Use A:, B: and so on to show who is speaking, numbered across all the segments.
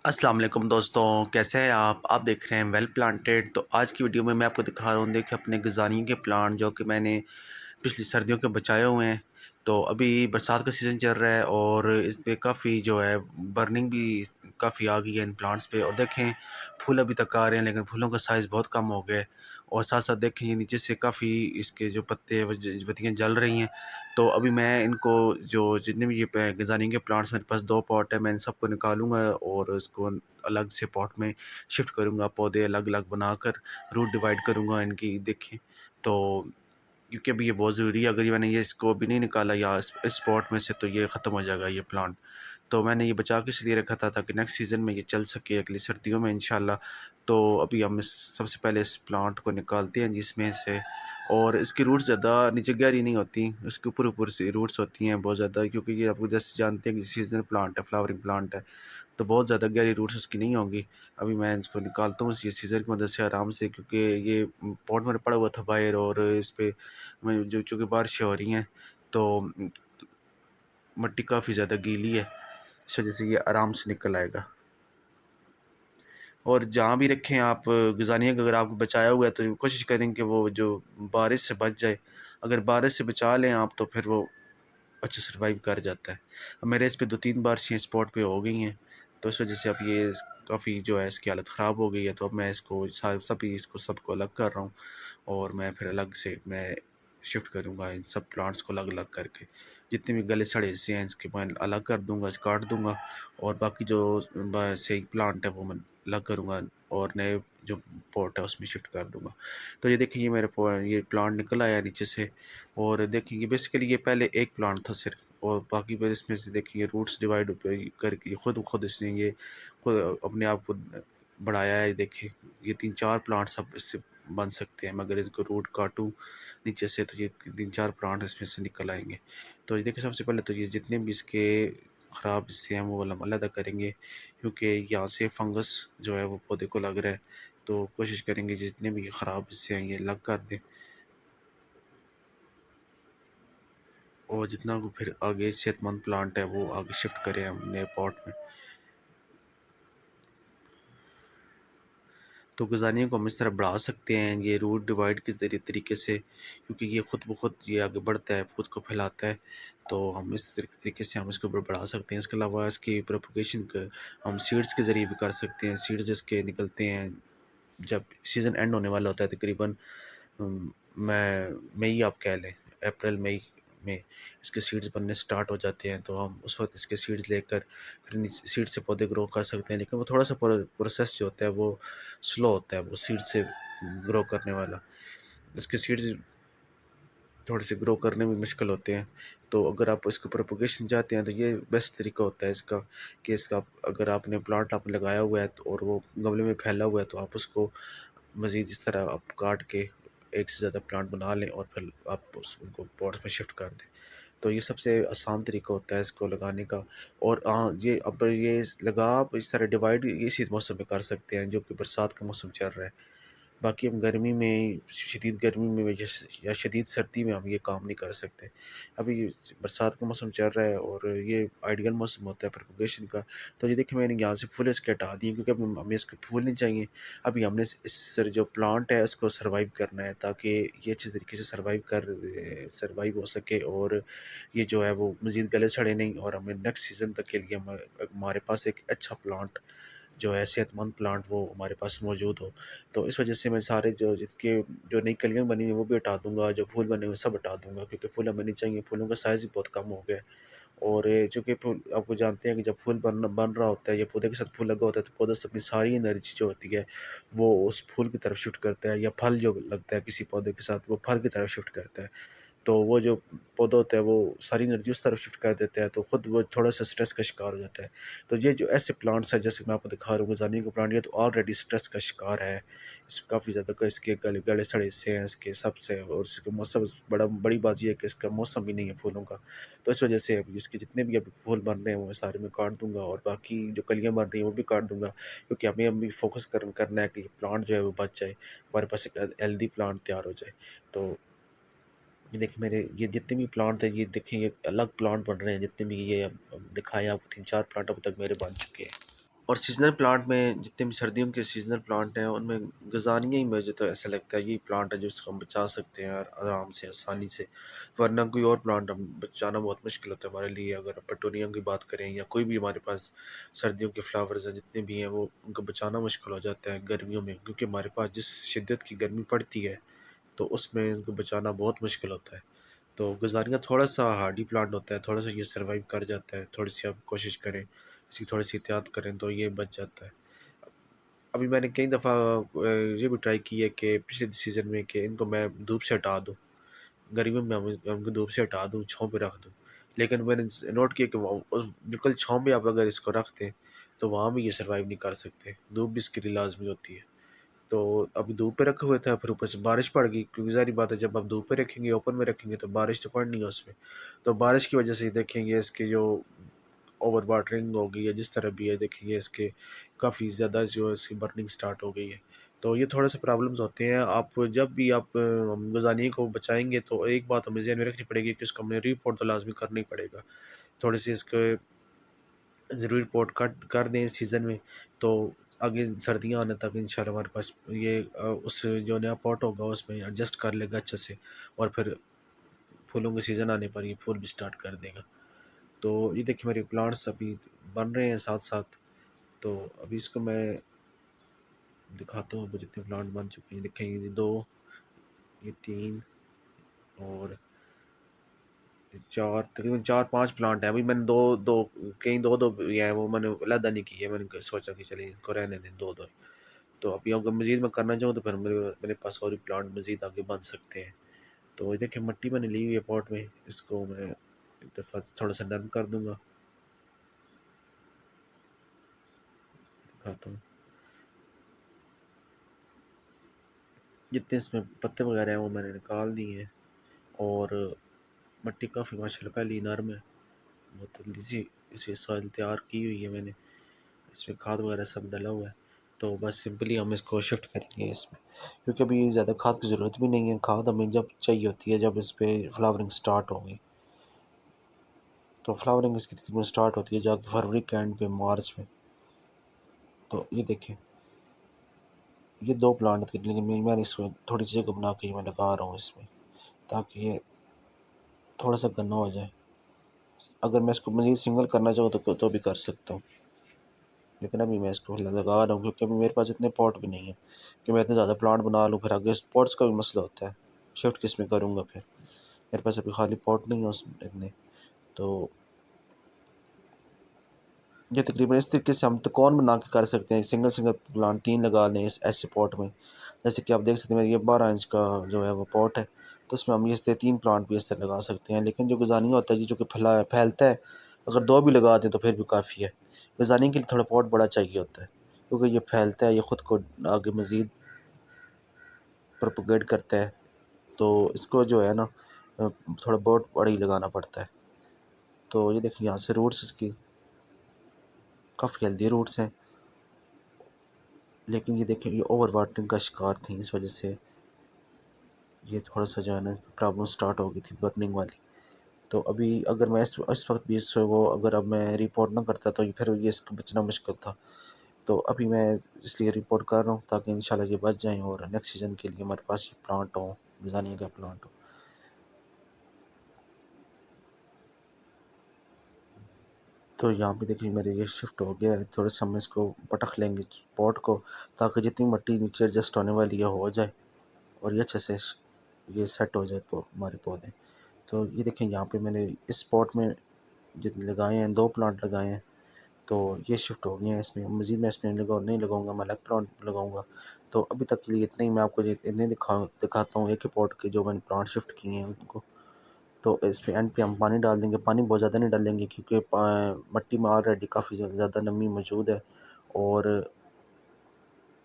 A: अस्सलाम वालेकुम दोस्तों, कैसे हैं आप देख रहे हैं वेल प्लांटेड। तो आज की वीडियो में मैं आपको दिखा रहा हूँ, देखिए अपने गज़ानियों के प्लांट जो कि मैंने पिछली सर्दियों के बचाए हुए हैं। तो अभी बरसात का सीज़न चल रहा है और इस पे काफ़ी जो है बर्निंग भी काफ़ी आ गई है इन प्लांट्स पे। और देखें फूल अभी तक आ रहे हैं लेकिन फूलों का साइज़ बहुत कम हो गया है। और साथ साथ देखें ये नीचे से काफ़ी इसके जो पत्ते पत्तियाँ जल रही हैं। तो अभी मैं इनको जो जितने भी ये गज़ानियों के प्लांट्स मेरे पास 2 पॉट है, मैं इन सबको निकालूँगा और उसको अलग से पॉट में शिफ्ट करूँगा। पौधे अलग-अलग बनाकर रूट डिवाइड करूँगा इनकी। देखें तो क्योंकि अभी ये बहुत ज़रूरी है, अगर ये मैंने ये इसको अभी नहीं निकाला या इस पॉट में से तो ये ख़त्म हो जाएगा ये प्लांट। तो मैंने ये बचा के इसलिए रखा था ताकि नेक्स्ट सीज़न में ये चल सके अगली सर्दियों में इंशाल्लाह। तो अभी हम इस सबसे पहले इस प्लांट को निकालते हैं जिसमें से। और इसकी रूट्स ज़्यादा नीचे गहरी नहीं होती, उसके ऊपर से रूट्स होती हैं बहुत ज़्यादा, क्योंकि ये आपको जैसे जानते हैं कि सीजनल प्लांट है, फ्लावरिंग प्लांट है। तो बहुत ज़्यादा गहरी रूट्स इसकी नहीं होंगी। अभी मैं इसको निकालता हूँ ये सीज़र की मदद से आराम से, क्योंकि ये पॉट मेरा पड़ा हुआ था बाहर और इस पे मैं जो चूँकि बारिशें हो रही हैं तो मिट्टी काफ़ी ज़्यादा गीली है, इस वजह से ये आराम से निकल आएगा। और जहाँ भी रखें आप गज़ानिया का, अगर आपको बचाया हुआ है तो कोशिश करें कि वो जो बारिश से बच जाए। अगर बारिश से बचा लें आप तो फिर वो अच्छा सर्वाइव कर जाता है। अब मेरे इस पे 2-3 बारिशें स्पॉट पे हो गई हैं, तो इस वजह से अब ये काफ़ी जो है इसकी हालत ख़राब हो गई है। तो अब मैं इसको सबको अलग कर रहा हूँ और मैं फिर अलग से मैं शिफ्ट करूँगा इन सब प्लांट्स को अलग-अलग करके। जितने भी गले सड़े हिस्से हैं इसके मैं अलग कर दूँगा, इसे काट दूँगा और बाकी जो सही प्लांट है वो मैं अलग करूँगा और नए जो पॉट है उसमें शिफ्ट कर दूँगा। तो ये देखिए ये प्लांट निकल आया नीचे से। और देखिए ये बेसिकली ये पहले एक प्लांट था सिर्फ, और बाकी फिर इसमें से देखिए रूट्स डिवाइड करके खुद खुद इसने ये खुद अपने आप को बढ़ाया है। देखिए ये 3-4 प्लांट्स अब इससे बन सकते हैं, मगर इसको रूट काटूं नीचे से तो ये 3-4 प्लांट इसमें से निकल आएंगे। तो ये देखिए सबसे पहले तो ये जितने भी इसके ख़राब हिस्से हैं वो वाला हम अलग करेंगे, क्योंकि यहाँ से फंगस जो है वो पौधे को लग रहा है। तो कोशिश करेंगे जितने भी ख़राब हिस्से हैं ये अलग कर दें और जितना को फिर आगे सेहतमंद प्लांट है वो आगे शिफ्ट करें हम नए पॉट में। तो गज़ानियों को हम इस तरह बढ़ा सकते हैं ये रूट डिवाइड के ज़रिए तरीके से, क्योंकि ये खुद ब खुद ये आगे बढ़ता है, खुद को फैलाता है। तो हम इस तरीके से हम इसको बढ़ा सकते हैं। इसके अलावा इसकी प्रोपगेशन हम सीड्स के ज़रिए भी कर सकते हैं। सीड्स इसके निकलते हैं जब सीज़न एंड होने वाला होता है, तकरीबन मई आप कह लें, अप्रैल मई में इसके सीड्स बनने स्टार्ट हो जाते हैं। तो हम उस वक्त इसके सीड्स लेकर फिर सीड से पौधे ग्रो कर सकते हैं, लेकिन वो थोड़ा सा प्रोसेस जो होता है वो स्लो होता है, वो सीड से ग्रो करने वाला। इसके सीड्स थोड़े से ग्रो करने में मुश्किल होते हैं। तो अगर आप इसको प्रोपगेशन चाहते हैं तो ये बेस्ट तरीका होता है इसका, कि इसका अगर आपने प्लांट आपने लगाया हुआ है तो और वो गमले में फैला हुआ है तो आप उसको मज़ीद इस तरह आप काट के एक से ज़्यादा प्लांट बना लें और फिर आप उनको पॉट्स में शिफ्ट कर दें। तो ये सबसे आसान तरीका होता है इसको लगाने का। और हाँ, ये अब ये लगा आप इस तरह डिवाइड इसी मौसम में कर सकते हैं जो कि बरसात का मौसम चल रहा है। बाकी हम गर्मी में, शदीद गर्मी में या शदीद सर्दी में हम ये काम नहीं कर सकते। अभी बरसात का मौसम चल रहा है और ये आइडियल मौसम होता है प्रोपगेशन का। तो ये देखिए मैंने यहाँ से फूल इसके हटा दिए, क्योंकि अब हमें इसके फूल नहीं चाहिए। अभी हमने जो प्लांट है उसको सर्वाइव करना है, ताकि ये अच्छे तरीके से सर्वाइव हो सके और ये जो है वो मज़ीद गले सड़े नहीं, और हमें नेक्स्ट सीज़न तक के लिए हमारे पास एक अच्छा प्लांट जो है सेहतमंद प्लांट वो हमारे पास मौजूद हो। तो इस वजह से मैं सारे जो जिसके जो नई कलियाँ बनी हुई हैं वो भी हटा दूँगा, जो फूल बने हुए सब हटा दूँगा, क्योंकि फूल हमें नहीं चाहिए। फूलों का साइज़ भी बहुत कम हो गया है। और चूँकि फूल आपको जानते हैं कि जब फूल बन रहा होता है या पौधे के साथ फूल लगा होता है तो पौधा अपनी सारी एनर्जी जो होती है वो उस फूल की तरफ शिफ्ट करता है, या फल जो लगता है किसी पौधे के साथ वो फल की तरफ शिफ्ट करता है। तो वो जो पौधा होता है वो सारी एनर्जी उस तरफ शिफ्ट कर देता है, तो खुद वो थोड़ा सा स्ट्रेस का शिकार हो जाता है। तो ये जो ऐसे प्लांट्स हैं जैसे मैं आपको दिखा रहा हूँ गजानी का प्लांट, ये तो ऑलरेडी स्ट्रेस का शिकार है। इस काफ़ी ज़्यादा इसके गले गले सड़े हिस्से हैं इसके सबसे, और इसके मौसम बड़ी बात ये है कि इसका मौसम भी नहीं है फूलों का। तो इस वजह से अभी इसके जितने भी अभी फूल बन रहे हैं वो मैं सारे मैं काट दूंगा, और बाकी जो कलियाँ बन रही हैं वो भी काट दूंगा, क्योंकि हमें अभी फोकस करना है कि प्लांट जो है वो बच जाए, हमारे पास एक हेल्दी प्लांट तैयार हो जाए। तो ये देखिए मेरे ये जितने भी प्लांट थे, ये देखिए ये अलग प्लांट बन रहे हैं, जितने भी ये दिखाए आपको 3-4 प्लांट अब तक मेरे बन चुके हैं। और सीज़नल प्लांट में जितने भी सर्दियों के सीज़नल प्लांट हैं उनमें गज़ानिया ही मुझे तो ऐसा लगता है यही प्लांट है जिसको हम बचा सकते हैं आराम से आसानी से, वरना कोई और प्लांट हम बचाना बहुत मुश्किल होता है हमारे लिए। अगर पेटूनिया की बात करें या कोई भी हमारे पास सर्दियों के फ्लावर्स हैं जितने भी हैं वो उनको बचाना मुश्किल हो जाता है गर्मियों में, क्योंकि हमारे पास जिस शिद्दत की गर्मी पड़ती है तो उसमें इनको बचाना बहुत मुश्किल होता है। तो गुज़ारिया थोड़ा-सा हार्डी प्लांट होता है, थोड़ा-सा ये सर्वाइव कर जाता है, थोड़ी-सी आप कोशिश करें, इसकी थोड़ी-सी एहतियात करें तो ये बच जाता है। अभी मैंने कई दफ़ा ये भी ट्राई की है कि पिछले सीज़न में कि इनको मैं धूप से हटा दूँ, गर्मियों में मैं उनको धूप से हटा दूँ, छाँव पे रख दूँ। लेकिन मैंने नोट किया कि बिल्कुल छाँव में आप अगर इसको रख दें, तो वहाँ भी ये सर्वाइव नहीं कर सकते, धूप भी इसके लिए लाज़मी होती है। तो अभी धूप पे रखे हुए थे, फिर ऊपर से बारिश पड़ गई, क्योंकि ज़ाहिर बात है जब आप धूप पे रखेंगे, ओपन में रखेंगे तो बारिश तो पड़नी है उसमें। तो बारिश की वजह से देखेंगे इसके जो ओवर वाटरिंग हो गई है, जिस तरह भी है देखेंगे इसके काफ़ी ज़्यादा जो है इसकी बर्निंग स्टार्ट हो गई है। तो ये थोड़े से प्रॉब्लम्स होते हैं। आप जब भी आप गज़ानिया को बचाएँगे तो एक बात हमें ज़हन में रखनी पड़ेगी कि इसको हमें रीपोर्ट तो लाज़मी करना ही पड़ेगा। थोड़ी-सी इसके ज़रूर रिपोर्ट कट कर दें इस सीज़न में, तो आगे सर्दियाँ आने तक इंशाल्लाह हमारे पास ये उस जो नया पॉट होगा उसमें एडजस्ट कर लेगा अच्छे से, और फिर फूलों के सीज़न आने पर ये फूल भी स्टार्ट कर देगा। तो ये देखिए मेरे प्लांट्स अभी बन रहे हैं साथ-साथ, तो अभी इसको मैं दिखाता हूँ, आपको जितने प्लांट बन चुके हैं। देखें ये 2, ये 3 और 4, तकरीबन 4-5 प्लांट हैं। अभी मैंने 2-2 कहीं 2-2 ये हैं वो मैंने अलग नहीं किए, मैंने सोचा कि चलिए इनको रहने दें 2-2। तो अभी अगर मज़ीद मैं करना चाहूँ तो फिर मेरे मेरे पास और भी प्लांट मज़ीद आगे बन सकते हैं। तो ये देखिए मिट्टी मैंने ली हुई है पॉट में, इसको मैं एक दफ़ा थोड़ा-सा नरम कर दूँगा, दिखाता हूँ। जितने इसमें पत्ते वग़ैरह हैं वो मैंने निकाल दिए हैं, और मिट्टी काफ़ी माशाल्लाह पहले ही नरम है, बहुत जल्दी सी इसे सॉइल तैयार की हुई है मैंने, इसमें खाद वग़ैरह सब डला हुआ है। तो बस सिंपली हम इसको शिफ्ट करेंगे इसमें, क्योंकि अभी ज़्यादा खाद की ज़रूरत भी नहीं है। खाद हमें जब चाहिए होती है जब इस पे फ्लावरिंग स्टार्ट होगी। तो फ्लावरिंग इसकी तकरीबन स्टार्ट होती है जाके फरवरी के एंड पे, मार्च में। तो ये देखें, ये 2 प्लांट थे, लेकिन मैंने इसको थोड़ी सी जगह बना के मैं लगा रहा हूँ इसमें, ताकि ये थोड़ा सा गन्ना हो जाए। अगर मैं इसको मज़ीद सिंगल करना चाहूँ तो भी कर सकता हूँ, लेकिन अभी मैं इसको लगा रहा हूँ क्योंकि अभी मेरे पास इतने पॉट भी नहीं है कि मैं इतने ज़्यादा प्लांट बना लूँ। फिर आगे पॉट्स का भी मसला होता है, शिफ्ट किस में करूँगा फिर, मेरे पास अभी खाली पॉट नहीं है उसमें इतने। तो ये तकरीबन इस तरीके से हम त्रिकोण बना के कर सकते हैं, सिंगल सिंगल प्लांट 3 लगा लें इस ऐसे पॉट में। जैसे कि आप देख सकते हैं ये 12 इंच का जो है वो पॉट है, तो उसमें हम इससे 3 प्लांट भी इससे लगा सकते हैं। लेकिन जो गुज़ानिया होता है जी, जो कि फैलता है, अगर 2 भी लगा दें तो फिर भी काफ़ी है। गुज़ानिया के लिए थोड़ा पॉट बड़ा चाहिए होता है, क्योंकि ये फैलता है, ये ख़ुद को आगे मज़ीद प्रोपेगेट करता है, तो इसको जो है ना थोड़ा बहुत बड़ा ही लगाना पड़ता है। तो ये देखिए यहाँ से रूट्स इसकी काफ़ी हेल्दी रूट्स हैं, लेकिन ये देखिए ये ओवर वाटरिंग का शिकार थी, इस वजह से ये थोड़ा-सा जो है ना प्रॉब्लम स्टार्ट हो गई थी बर्निंग वाली। तो अभी अगर मैं इस वक़्त भी इसको अगर अब मैं रिपोर्ट ना करता तो फिर ये इसका बचना मुश्किल था। तो अभी मैं इसलिए रिपोर्ट कर रहा हूँ ताकि इंशाल्लाह ये बच जाएँ और नेक्स्ट सीज़न के लिए हमारे पास ये प्लांट हो, ज़ानिया का प्लांट हो। तो यहाँ पे देखिए मेरे ये शिफ्ट हो गया है, थोड़ा-सा हम इसको पटक लेंगे पॉट को, ताकि जितनी मिट्टी नीचे एडजस्ट होने वाली है हो जाए, और ये अच्छे से ये सेट हो जाए हमारे पौधे। तो ये देखें यहाँ पे मैंने इस पॉट में जितने लगाए हैं, 2 प्लांट लगाए हैं, तो ये शिफ्ट हो गए हैं इसमें। मज़ीद मैं इसमें नहीं लगाऊंगा, मैं अलग प्लांट लगाऊंगा। तो अभी तक के लिए इतने ही मैं आपको इतने दिखाता हूँ एक ही पॉट के जो मैंने प्लांट शिफ्ट किए हैं उनको। तो इस पे एंड पे हम पानी डाल देंगे, पानी बहुत ज़्यादा नहीं डालेंगे क्योंकि मिट्टी में ऑलरेडी काफ़ी ज़्यादा नमी मौजूद है, और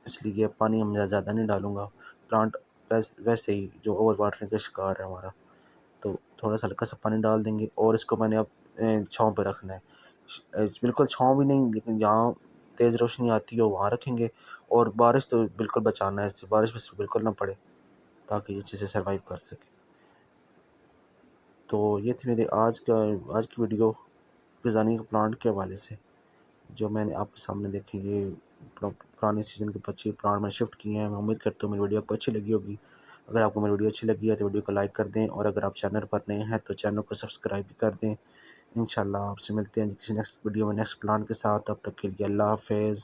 A: इसलिए पानी हम ज़्यादा नहीं डालूँगा। प्लांट वैसे ही जो ओवर वाटरिंग का शिकार है हमारा, तो थोड़ा-सा हल्का सा पानी डाल देंगे, और इसको मैंने अब छाँव पे रखना है। बिल्कुल छाँव भी नहीं, लेकिन जहाँ तेज़ रोशनी आती हो वहाँ रखेंगे, और बारिश तो बिल्कुल बचाना है इससे, बारिश बस बिल्कुल ना पड़े ताकि ये अच्छे से सर्वाइव कर सके। तो ये थी मेरी आज की वीडियो फ़िज़ानी के प्लांट के हवाले से। जो मैंने आपके सामने देखे ये पुराने सीज़न के बच्चे प्लांट में शिफ्ट किए हैं। मैं उम्मीद करता हूँ मेरी वीडियो आपको अच्छी लगी होगी। अगर आपको मेरी वीडियो अच्छी लगी है तो वीडियो को लाइक कर दें, और अगर आप चैनल पर नए हैं तो चैनल को सब्सक्राइब भी कर दें। इंशाल्लाह आपसे मिलते हैं किसी नेक्स्ट वीडियो में नेक्स्ट प्लान के साथ। तब तक के लिए अल्लाह हाफ़िज़।